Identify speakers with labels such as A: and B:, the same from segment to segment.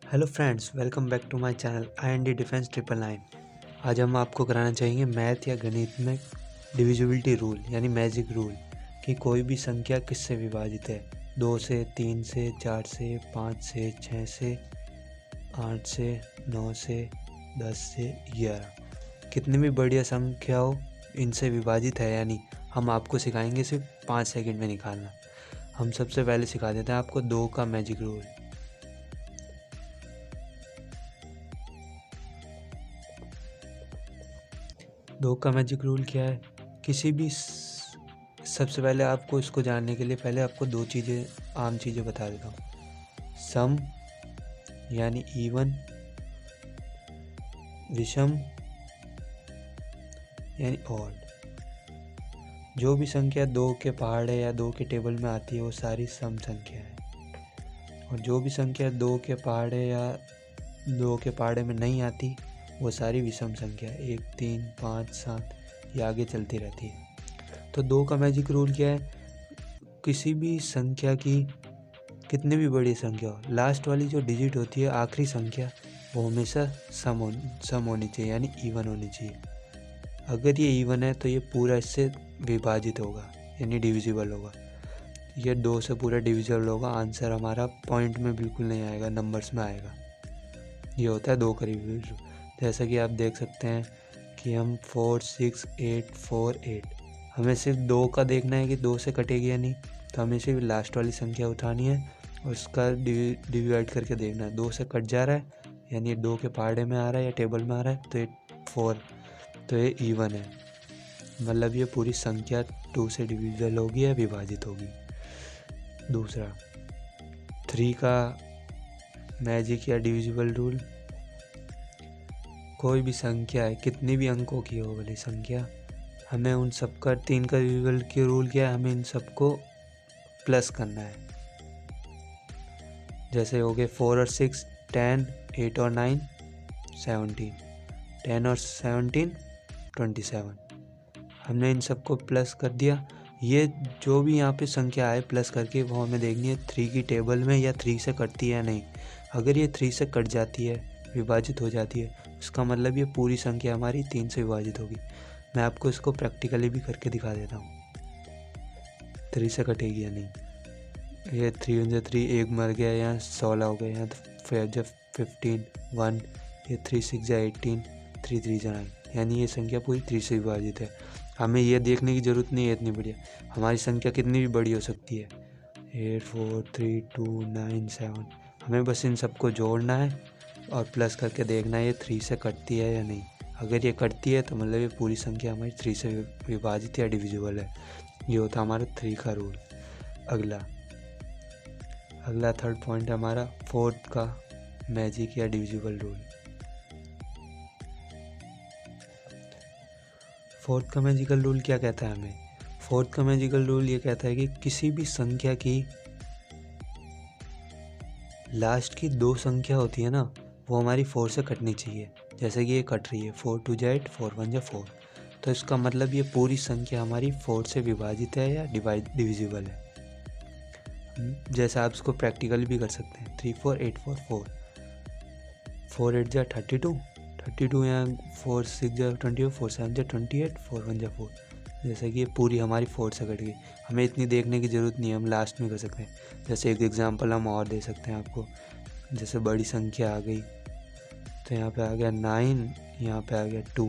A: Hello friends, welcome back to my channel IND defence 999। आज हम आपको कराना चाहेंगे मैथ या गणित में डिविजिबिलिटी रूल यानी मैजिक रूल कि कोई भी संख्या किससे विभाजित है। 2 से, 3 से, 4 से, 5 से, 6 से, 8 से, 9 से, 10 से, 11 कितनी भी बढ़िया संख्या हो इनसे विभाजित है या नहीं, हम आपको सिखाएंगे सिर्फ 5 सेकंड में निकालना। हम सबसे पहले सिखा देते हैं आपको 2 का मैजिक रूल। 2 का मैजिक रूल क्या है? किसी भी सबसे पहले आपको इसको जानने के लिए पहले आपको 2 आम चीज़ें बता देता हूँ। सम यानी इवन, विषम यानी ऑड। जो भी संख्या 2 के पहाड़े या 2 के टेबल में आती है वो सारी सम संख्या है, और जो भी संख्या 2 के पहाड़े या 2 के पहाड़े में नहीं आती वो सारी विषम संख्या है। 1, 3, 5, 7 ये आगे चलती रहती है। तो 2 का मैजिक रूल क्या है? किसी भी संख्या की कितनी भी बड़ी संख्या हो, लास्ट वाली जो डिजिट होती है आखिरी संख्या वो हमेशा सम होनी चाहिए यानी इवन होनी चाहिए। अगर ये इवन है तो ये पूरा इससे विभाजित होगा यानी डिविजिबल होगा। ये 2 से पूरा डिविजिबल होगा। आंसर हमारा पॉइंट में बिल्कुल नहीं आएगा, नंबर्स में आएगा। ये होता है 2 का डिविजिबल। जैसा कि आप देख सकते हैं कि हम 4, 6, 8, 4, 8 हमें सिर्फ 2 का देखना है कि 2 से कटेगी या नहीं, तो हमें सिर्फ लास्ट वाली संख्या उठानी है और उसका डिवाइड करके देखना है। 2 से कट जा रहा है यानी 2 के पहाड़े में आ रहा है या टेबल में आ रहा है तो ये 4, तो ये इवन है, मतलब ये पूरी संख्या 2 से डिविजिबल होगी या विभाजित होगी। दूसरा 3 का मैजिक या डिविजिबल रूल। कोई भी संख्या है, कितनी भी अंकों की हो वाली संख्या, हमें उन सबका 3 का डिविजिबल के रूल क्या है, हमें इन सबको प्लस करना है। जैसे हो गए 4 और 6 10, 8 और 9 17, 10 और 17 27। हमने इन सबको प्लस कर दिया। ये जो भी यहाँ पे संख्या आए प्लस करके वो हमें देखनी है 3 की टेबल में या 3 से कटती है या नहीं। अगर ये 3 से कट जाती है, विभाजित हो जाती है, उसका मतलब ये पूरी संख्या हमारी 3 से विभाजित होगी। मैं आपको इसको प्रैक्टिकली भी करके दिखा देता हूँ 3 से कटेगी या नहीं। ये 3 × 3 1 मर गया, यहाँ 16 हो गए, यहाँ 15 1, ये 3 6 18, 3 3 9, यानी ये संख्या पूरी 3 से विभाजित है। हमें ये देखने की ज़रूरत नहीं है इतनी बढ़िया, हमारी संख्या कितनी भी बड़ी हो सकती है, 8 4 3 2 9 7। हमें बस इन सबको जोड़ना है और प्लस करके देखना है ये 3 से कटती है या नहीं। अगर ये कटती है तो मतलब ये पूरी संख्या हमारी 3 से विभाजित या डिविजिबल है। ये होता है हमारा 3 का रूल। अगला थर्ड पॉइंट है हमारा 4 का मैजिक या डिविजिबल रूल। 4 का मैजिकल रूल क्या कहता है हमें? 4 का मैजिकल रूल ये कहता है कि किसी भी संख्या की लास्ट की 2 संख्या होती है ना, वो हमारी 4 से कटनी चाहिए। जैसे कि ये कट रही है 4 2 जा 8, 4 1 जा 4, तो इसका मतलब ये पूरी संख्या हमारी 4 से विभाजित है या डिविजिबल है। जैसे आप इसको प्रैक्टिकल भी कर सकते हैं। 3 4 8 4 4, 4 8 जा 32, 32 यहाँ 4 6 जा 24, 4 7 जा 28, 4 1 जा 4। जैसे कि ये पूरी हमारी 4 से कट गई। हमें इतनी देखने की ज़रूरत नहीं है, हम लास्ट में कर सकते हैं। जैसे एक एग्जांपल हम और दे सकते हैं आपको। जैसे बड़ी संख्या आ गई तो यहाँ पे आ गया 9, यहाँ पे आ गया 2,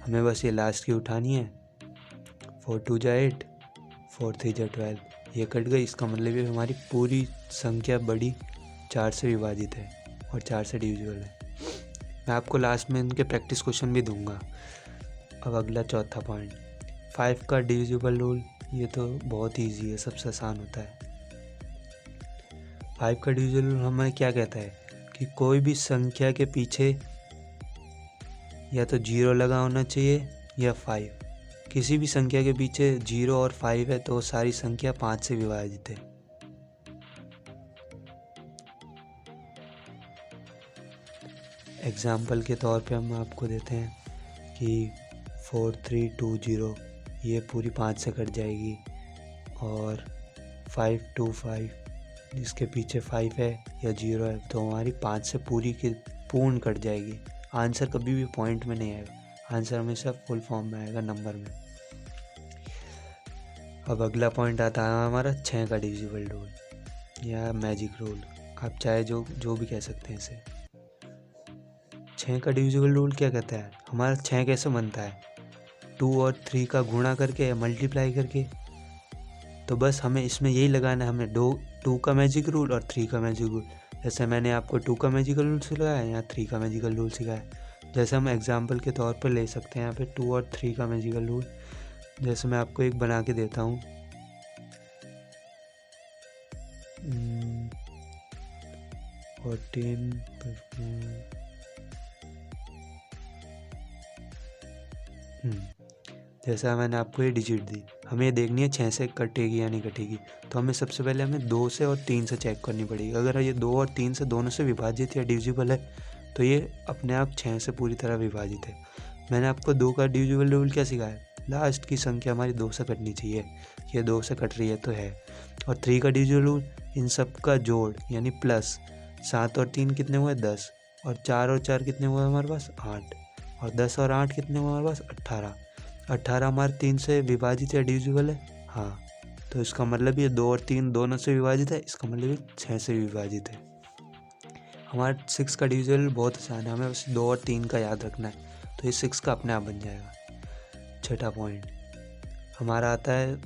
A: हमें बस ये लास्ट की उठानी है। 4 2 जा 8, 4 3 जा 12, ये कट गई। इसका मतलब ये हमारी पूरी संख्या बड़ी 4 से विभाजित है और 4 से डिविजिबल है। मैं आपको लास्ट में इनके प्रैक्टिस क्वेश्चन भी दूंगा। अब अगला चौथा पॉइंट 5 का डिविजिबल रूल। ये तो बहुत ईजी है, सबसे आसान होता है। 5 का डिविजिबल रूल हमें क्या कहता है कि कोई भी संख्या के पीछे या तो 0 लगा होना चाहिए या 5। किसी भी संख्या के पीछे 0 और 5 है तो वो सारी संख्या 5 से विभाजित है। एग्जाम्पल के तौर पे हम आपको देते हैं कि 4 3 2 0 ये पूरी 5 से कट जाएगी, और 5 2 5 जिसके पीछे 5 है या 0 है, तो हमारी 5 से पूरी की पूर्ण कट जाएगी। आंसर कभी भी पॉइंट में नहीं आएगा, आंसर हमेशा फुल फॉर्म में आएगा, नंबर में। अब अगला पॉइंट आता है हमारा 6 का डिविजिबल रूल या मैजिक रूल, आप चाहे जो भी कह सकते हैं इसे। 6 का डिविजिबल रूल क्या कहता है, हमारा 6 कैसे बनता है, 2 और 3 का गुणा करके या मल्टीप्लाई करके। तो बस हमें इसमें यही लगाना है, हमें 2 का मैजिक रूल और 3 का मैजिक रूल। जैसे मैंने आपको 2 का मैजिकल रूल सिखाया या 3 का मैजिकल रूल सिखाया। जैसे हम एग्जाम्पल के तौर पर ले सकते हैं यहाँ पे 2 और 3 का मैजिकल रूल। जैसे मैं आपको एक बना के देता हूँ, 14 जैसा मैंने आपको ये डिजिट दी, हमें ये देखनी है 6 से कटेगी या नहीं कटेगी। तो हमें सबसे पहले हमें 2 से और 3 से चेक करनी पड़ेगी। अगर ये 2 और 3 से दोनों से विभाजित या डिविजिबल है तो ये अपने आप 6 से पूरी तरह विभाजित है। मैंने आपको 2 का डिविजिबल रूल क्या सिखाया, लास्ट की संख्या हमारी 2 से कटनी चाहिए, ये 2 से कट रही है तो है। और 3 का डिविजिबल रूल, इन सब का जोड़ यानी प्लस, 7 और 3 कितने हुए 10, और 4 और 4 कितने हुए हमारे पास 8, और 10 और 8 कितने हुए हमारे पास 18। 18 हमारे 3 से विभाजित या डिविजिबल है, हाँ। तो इसका मतलब ये 2 और 3 दोनों से विभाजित है, इसका मतलब ये 6 से विभाजित है। हमारा 6 का डिविजिबल बहुत आसान है, हमें बस 2 और 3 का याद रखना है, तो ये 6 का अपने आप बन जाएगा। छठा पॉइंट हमारा आता है,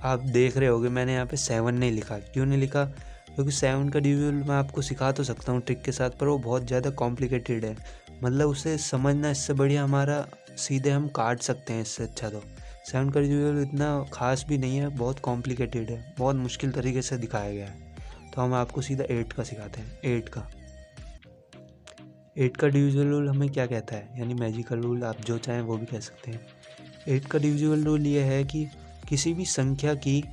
A: आप देख रहे होगे मैंने यहाँ पे 7 नहीं लिखा, क्यों नहीं लिखा, क्योंकि 7 का डिविजिबल मैं आपको सिखा तो सकता हूँ ट्रिक के साथ, पर वो बहुत ज़्यादा कॉम्प्लिकेटेड है, मतलब उसे समझना इससे बढ़िया हमारा सीधे हम काट सकते हैं इससे अच्छा। तो 7 का डिविजिबल इतना खास भी नहीं है, बहुत कॉम्प्लिकेटेड है, बहुत मुश्किल तरीके से दिखाया गया है। तो हम आपको सीधा 8 का सिखाते हैं। 8 का डिविजिबल रूल हमें क्या कहता है, यानी मैजिकल रूल, आप जो चाहें वो भी कह सकते हैं। 8 का डिविजिबल रूल ये है कि किसी भी संख्या की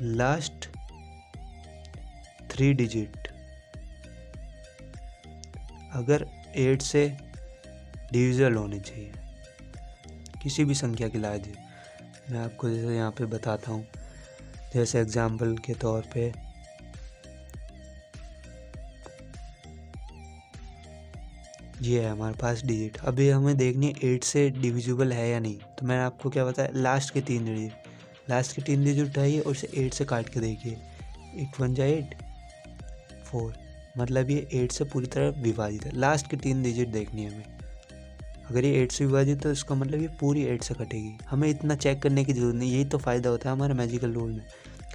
A: लास्ट 3 डिजिट अगर 8 से डिविजिबल होने चाहिए, किसी भी संख्या की लास्ट डिजिट। मैं आपको जैसे यहाँ पे बताता हूँ, जैसे एग्जाम्पल के तौर पे ये है हमारे पास डिजिट। अभी हमें देखनी है 8 से डिविजिबल है या नहीं। तो मैंने आपको क्या बताया, लास्ट के 3 डिजिट, लास्ट के 3 डिजिट उठाइए और इसे 8 से काट के देखिए, 8 1 जा 8 4, मतलब ये 8 से पूरी तरह विभाजित है। लास्ट के 3 डिजिट देखनी है हमें, अगर ये 8 से विभाजित तो इसका मतलब ये पूरी 8 से कटेगी। हमें इतना चेक करने की जरूरत नहीं, यही तो फ़ायदा होता है हमारे मैजिकल रूल में,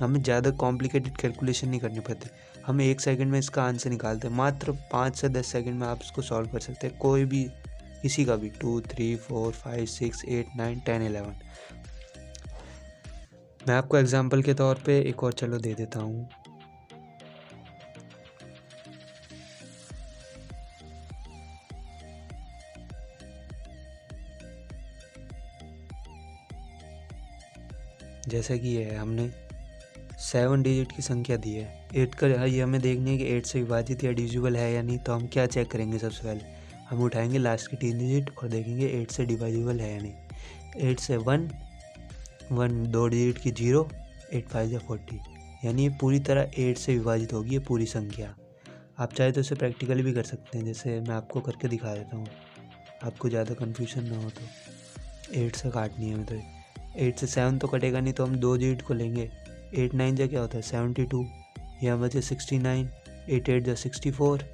A: हमें ज़्यादा कॉम्प्लिकेटेड कैलकुलेशन नहीं करनी पड़ती, हम 1 सेकंड में इसका आंसर निकालते हैं। मात्र 5 से 10 सेकंड में आप इसको सॉल्व कर सकते हैं, कोई भी, किसी का भी, 2 3 4 5 6 8 9 10 11। मैं आपको एग्जाम्पल के तौर पे एक और चलो दे देता हूँ। जैसे कि ये है, हमने 7 डिजिट की संख्या दी है, 8 का ये हमें देखनी है कि 8 से विभाजित या डिविजिबल है या नहीं। तो हम क्या चेक करेंगे, सबसे पहले हम उठाएंगे लास्ट के 3 डिजिट और देखेंगे 8 से डिविजिबल है या नहीं। 8 से 1 2 डिजिट की 0, 8 5 या 40, यानी ये पूरी तरह 8 से विभाजित होगी ये पूरी संख्या। आप चाहे तो इसे प्रैक्टिकली भी कर सकते हैं, जैसे मैं आपको करके दिखा देता हूँ, आपको ज़्यादा कन्फ्यूजन ना हो। तो 8 से काटनी है हमें, तो 8 से 7 तो कटेगा नहीं, तो हम 2 डिजिट को लेंगे। 8 9 जा क्या होता है 72, यहाँ बचे 69, 8 8 जा 64,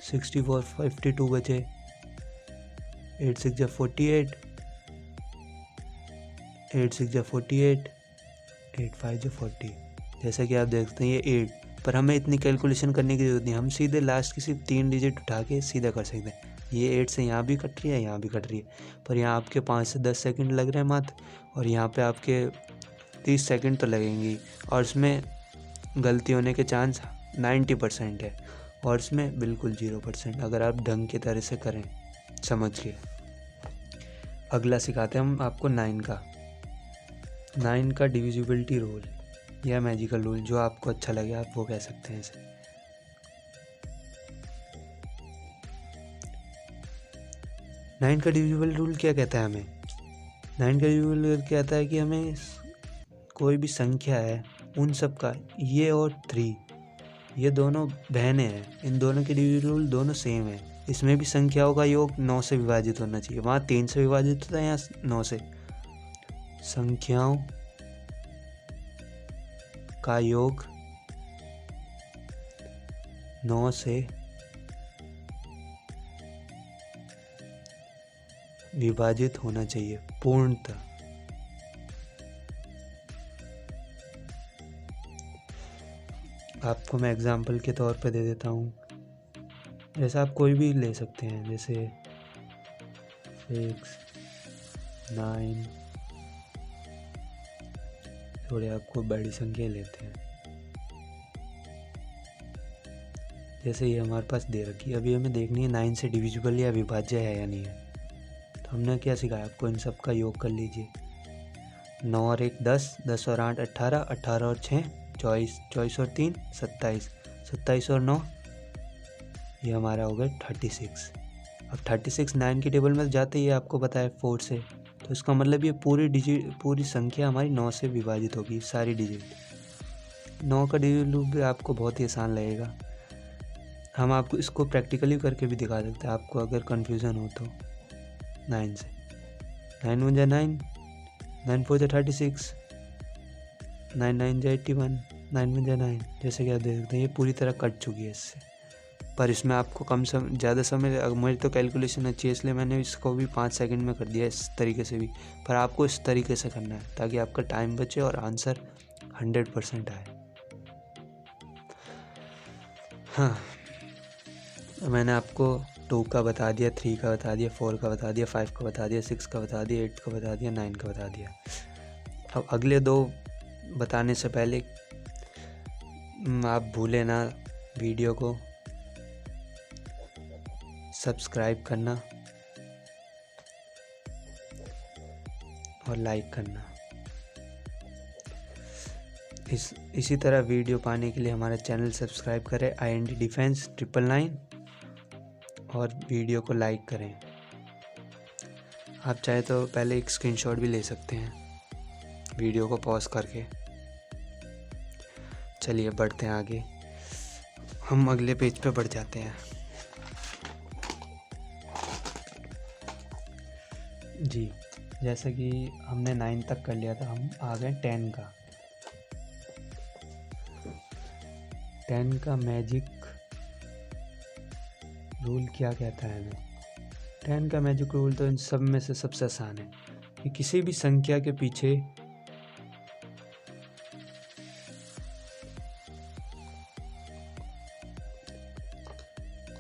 A: 64 52 बचे, 8 6 जा 48, 8 6 जा 48, 8 5 जा 40। जैसा कि आप देखते हैं ये 8, पर हमें इतनी कैलकुलेशन करने की जरूरत नहीं, हम सीधे लास्ट की सिर्फ 3 डिजिट उठा के सीधा कर सकते हैं। ये 8 से यहाँ भी कट रही है, यहाँ भी कट रही है, पर यहाँ आपके 5 से 10 सेकंड लग रहे हैं मात्र, और यहाँ पे आपके 30 सेकंड तो लगेंगे, और इसमें गलती होने के चांस 90% है, और इसमें बिल्कुल 0% अगर आप ढंग के तरह से करें समझ के। अगला सिखाते हैं हम आपको 9 का डिविजिबिलिटी रूल या मैजिकल रूल, जो आपको अच्छा लगे आप वो कह सकते हैं इसे। 9 का डिविजिबल रूल क्या कहता है हमें, 9 का डिविजिबल रूल कहता है कि हमें कोई भी संख्या है उन सब का, ये और 3 ये दोनों बहनें हैं, इन दोनों के डिवीजन रूल दोनों सेम है। इसमें भी संख्याओं का योग 9 से विभाजित होना चाहिए, वहाँ 3 से विभाजित होता है, यहाँ 9 से। संख्याओं का योग 9 से विभाजित होना चाहिए पूर्णतः। आपको मैं एग्जाम्पल के तौर पे दे देता हूँ, जैसे आप कोई भी ले सकते हैं, जैसे 6, 9, थोड़े आपको बड़ी संख्या लेते हैं, जैसे ये हमारे पास दे रखी है। अभी हमें देखनी है 9 से डिविजिबल या विभाज्य है या नहीं है। तो हमने क्या सिखाया आपको, इन सब का योग कर लीजिए। 9 और 1 10, 10 और 8 18, 18 और 6 24, 24 और 3 27, 27 और 9 ये हमारा हो गया 36। अब 36 9 की टेबल में जाते ही आपको पता है 4 से, तो इसका मतलब ये पूरी संख्या हमारी 9 से विभाजित होगी, सारी डिजिट। 9 का डिजिट रूप भी आपको बहुत ही आसान लगेगा। हम आपको इसको प्रैक्टिकली करके भी दिखा सकते हैं, आपको अगर कन्फ्यूज़न हो तो। 9 से 9 1 9, 9 4 36, 9 9 81, 9 1 9, जैसे कि आप देख सकते हैं ये पूरी तरह कट चुकी है इससे। पर इसमें आपको ज़्यादा समय, मेरी तो कैलकुलेशन अच्छी है इसलिए मैंने इसको भी 5 सेकंड में कर दिया इस तरीके से भी। पर आपको इस तरीके से करना है ताकि आपका टाइम बचे और आंसर 100% आए। हाँ, मैंने आपको 2 का बता दिया, 3 का बता दिया, 4 का बता दिया, 5 का बता दिया, 6 का बता दिया, 8 का बता दिया, 9 का बता दिया। अब अगले 2 बताने से पहले आप भूले ना वीडियो को सब्सक्राइब करना और लाइक करना। इसी तरह वीडियो पाने के लिए हमारा चैनल सब्सक्राइब करें IND डिफेंस 999 और वीडियो को लाइक करें। आप चाहे तो पहले एक स्क्रीनशॉट भी ले सकते हैं वीडियो को पॉज करके। चलिए बढ़ते हैं आगे, हम अगले पेज पे बढ़ जाते हैं। जी, जैसा कि हमने 9 तक कर लिया था, हम आ गए 10 का। 10 का मैजिक रूल क्या कहता है हमें? 10 का मैजिक रूल तो इन सब में से सबसे आसान है कि किसी भी संख्या के पीछे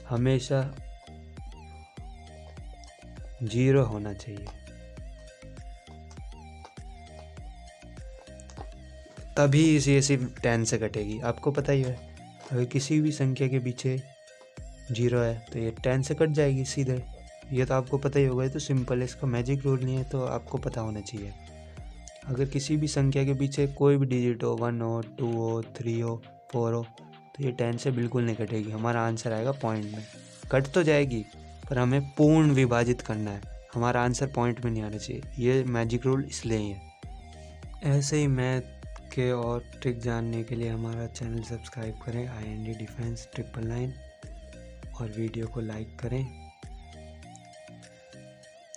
A: हमेशा 0 होना चाहिए, तभी ये सिर्फ 10 से कटेगी। आपको पता ही है, अगर किसी भी संख्या के पीछे 0 है तो ये 10 से कट जाएगी सीधे। ये तो आपको पता ही होगा, ये तो सिंपल है, इसका मैजिक रूल नहीं है तो आपको पता होना चाहिए। अगर किसी भी संख्या के पीछे कोई भी डिजिट हो, 1 हो, 2 हो, 3 हो, 4 हो, तो ये 10 से बिल्कुल नहीं कटेगी। हमारा आंसर आएगा पॉइंट में। कट तो जाएगी पर हमें पूर्ण विभाजित करना है, हमारा आंसर पॉइंट में नहीं आना चाहिए। ये मैजिक रूल इसलिए ही है। ऐसे ही मैथ के और ट्रिक जानने के लिए हमारा चैनल सब्सक्राइब करें IND डिफेंस 999 और वीडियो को लाइक करें।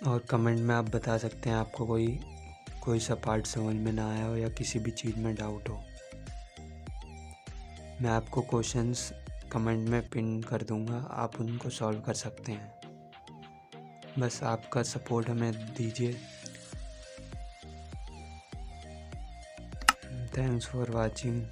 A: और कमेंट में आप बता सकते हैं आपको कोई सा पार्ट समझ में ना आया हो या किसी भी चीज़ में डाउट हो। मैं आपको क्वेश्चंस कमेंट में पिन कर दूंगा, आप उनको सॉल्व कर सकते हैं। बस आपका सपोर्ट हमें दीजिए। Thanks for watching.